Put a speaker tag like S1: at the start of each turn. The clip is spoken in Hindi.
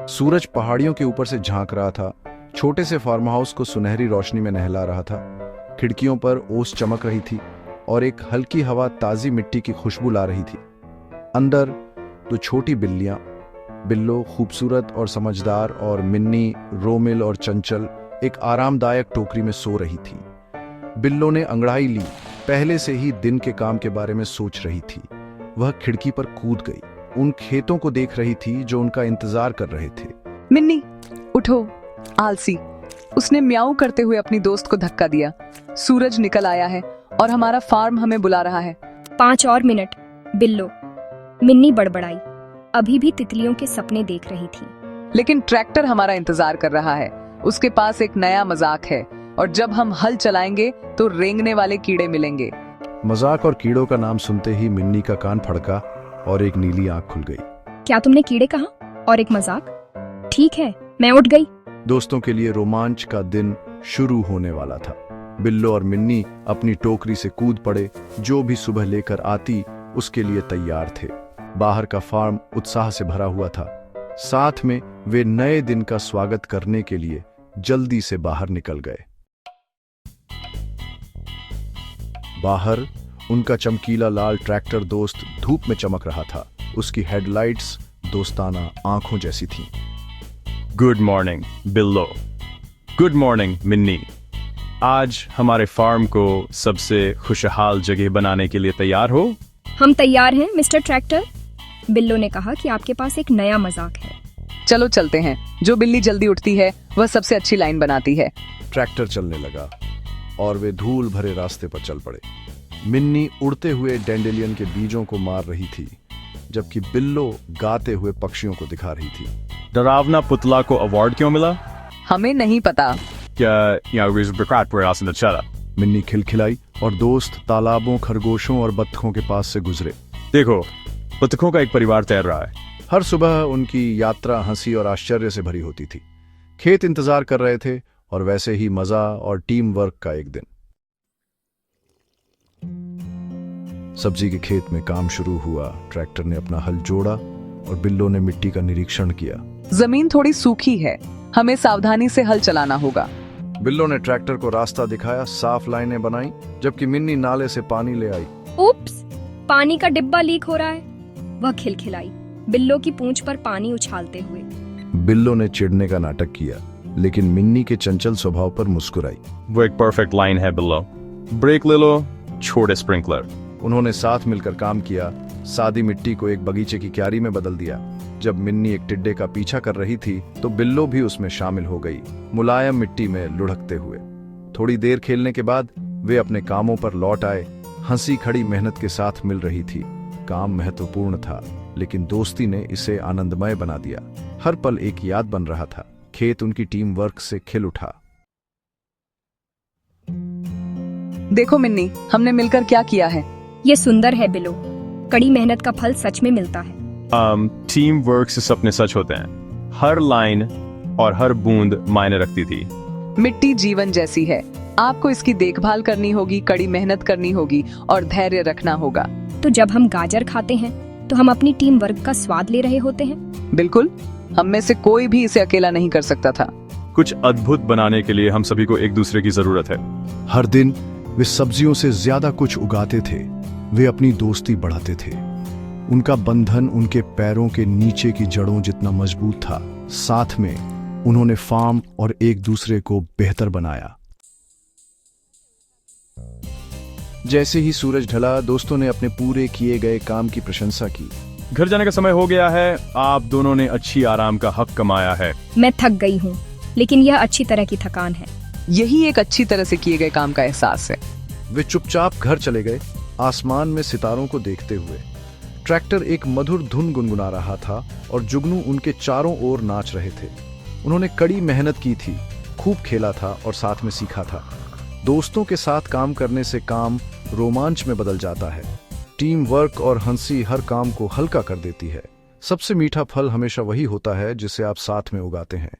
S1: सूरज पहाड़ियों के ऊपर से झांक रहा था। छोटे से फार्म हाउस को सुनहरी रोशनी में नहला रहा था। खिड़कियों पर ओस चमक रही थी और एक हल्की हवा ताजी मिट्टी की खुशबू ला रही थी। अंदर दो छोटी बिल्लियां, बिल्लो खूबसूरत और समझदार और मिन्नी, रोमिल और चंचल, एक आरामदायक टोकरी में सो रही थी। बिल्लो ने अंगड़ाई ली, पहले से ही दिन के काम के बारे में सोच रही थी। वह खिड़की पर कूद गई, उन खेतों को देख रही थी जो उनका इंतजार कर रहे थे।
S2: मिन्नी, उठो, आलसी। उसने म्याऊ करते हुए अपनी दोस्त को धक्का दिया। सूरज निकल आया है और हमारा फार्म हमें बुला रहा है।
S3: 5 और मिनट, बिल्लो। मिन्नी बड़बड़ाई, अभी भी तितलियों के सपने देख रही थी।
S2: लेकिन ट्रैक्टर हमारा इंतजार कर रहा है। उसके पास एक नया मजाक है और जब हम हल चलाएंगे तो रेंगने वाले कीड़े मिलेंगे।
S1: मजाक और कीड़ों का नाम सुनते ही मिन्नी का कान फड़का और एक नीली आंख खुल गई।
S3: क्या तुमने कीड़े कहा और एक मजाक? ठीक है, मैं उठ गई।
S1: दोस्तों के लिए रोमांच का दिन शुरू होने वाला था। बिल्लो और मिन्नी अपनी टोकरी से कूद पड़े। जो भी सुबह लेकर आती उसके लिए तैयार थे। बाहर का फार्म उत्साह से भरा हुआ था। साथ में वे नए दिन का स्वागत करने के लिए जल्दी से बाहर निकल गए। बाहर उनका चमकीला लाल ट्रैक्टर दोस्त धूप में चमक रहा था। उसकी हेडलाइट्स दोस्ताना आंखों जैसी थीं।
S4: Good morning Billo. Good morning Minni. आज हमारे फार्म को सबसे खुशहाल जगह बनाने के लिए तैयार हो?
S3: हम तैयार हैं मिस्टर ट्रैक्टर। बिल्लो ने कहा कि आपके पास एक नया मजाक है।
S2: चलो चलते हैं। जो बिल्ली जल्दी उठती है वह सबसे अच्छी लाइन बनाती है।
S1: ट्रैक्टर चलने लगा और वे धूल भरे रास्ते पर चल पड़े। मिन्नी उड़ते हुए डेंडेलियन के बीजों को मार रही थी, जबकि बिल्लो गाते हुए पक्षियों को दिखा रही थी।
S4: डरावना पुतला को अवार्ड क्यों मिला?
S2: हमें नहीं पता।
S1: मिन्नी खिलखिलाई और दोस्त तालाबों, खरगोशों और बत्तखों के पास से गुजरे।
S4: देखो, बत्तखों का एक परिवार तैर रहा है।
S1: हर सुबह उनकी यात्रा हंसी और आश्चर्य से भरी होती थी। खेत इंतजार कर रहे थे और वैसे ही मजा और टीम वर्क का एक दिन। सब्जी के खेत में काम शुरू हुआ। ट्रैक्टर ने अपना हल जोड़ा और बिल्लो ने मिट्टी का निरीक्षण किया।
S2: जमीन थोड़ी सूखी है, हमें सावधानी से हल चलाना होगा।
S1: बिल्लो ने ट्रैक्टर को रास्ता दिखाया, साफ लाइनें बनाई, जबकि मिन्नी नाले से पानी ले आई।
S3: उप्स, पानी का डिब्बा लीक हो रहा है। वह खिलखिलाई, बिल्लो की पूंछ पर पानी उछालते हुए।
S1: बिल्लो ने चिढ़ने का नाटक किया, लेकिन मिन्नी के चंचल स्वभाव पर मुस्कुराई।
S4: वो एक परफेक्ट लाइन है बिल्लो। ब्रेक ले लो, छोटे स्प्रिंकलर।
S1: उन्होंने साथ मिलकर काम किया, सादी मिट्टी को एक बगीचे की क्यारी में बदल दिया। जब मिन्नी एक टिड्डे का पीछा कर रही थी तो बिल्लो भी उसमें शामिल हो गई, मुलायम मिट्टी में लुढ़कते हुए। थोड़ी देर खेलने के बाद वे अपने कामों पर लौट आए। हंसी खड़ी मेहनत के साथ मिल रही थी। काम महत्वपूर्ण था, लेकिन दोस्ती ने इसे आनंदमय बना दिया। हर पल एक याद बन रहा था। खेत उनकी टीम वर्क से खिल उठा।
S2: देखो मिन्नी, हमने मिलकर क्या किया है।
S3: ये सुंदर है बिल्लो। कड़ी मेहनत का फल सच में मिलता है।
S4: टीम वर्क से सपने सच होते हैं। हर लाइन और हर बूंद मायने रखती थी।
S2: मिट्टी जीवन जैसी है, आपको इसकी देखभाल करनी होगी, कड़ी मेहनत करनी होगी और धैर्य रखना होगा।
S3: तो जब हम गाजर खाते हैं तो हम अपनी टीम वर्क का स्वाद ले रहे होते हैं।
S2: बिल्कुल, हम में से कोई भी इसे अकेला नहीं कर सकता था।
S4: कुछ अद्भुत बनाने के लिए हम सभी को एक दूसरे की जरूरत है।
S1: हर दिन वे सब्जियों से ज्यादा कुछ उगाते थे। वे अपनी दोस्ती बढ़ाते थे। उनका बंधन उनके पैरों के नीचे की जड़ों जितना मजबूत था। साथ में उन्होंने फार्म और एक दूसरे को बेहतर बनाया। जैसे ही सूरज ढला, दोस्तों ने अपने पूरे किए गए काम की प्रशंसा की।
S4: घर जाने का समय हो गया है। आप दोनों ने अच्छी आराम का हक कमाया है।
S3: मैं थक गई हूँ, लेकिन यह अच्छी तरह की थकान है।
S2: यही एक अच्छी तरह से किए गए काम का एहसास है।
S1: वे चुपचाप घर चले गए, आसमान में सितारों को देखते हुए। ट्रैक्टर एक मधुर धुन गुनगुना रहा था और जुगनू उनके चारों ओर नाच रहे थे। उन्होंने कड़ी मेहनत की थी, खूब खेला था और साथ में सीखा था। दोस्तों के साथ काम करने से काम रोमांच में बदल जाता है। टीम वर्क और हंसी हर काम को हल्का कर देती है। सबसे मीठा फल हमेशा वही होता है जिसे आप साथ में उगाते हैं।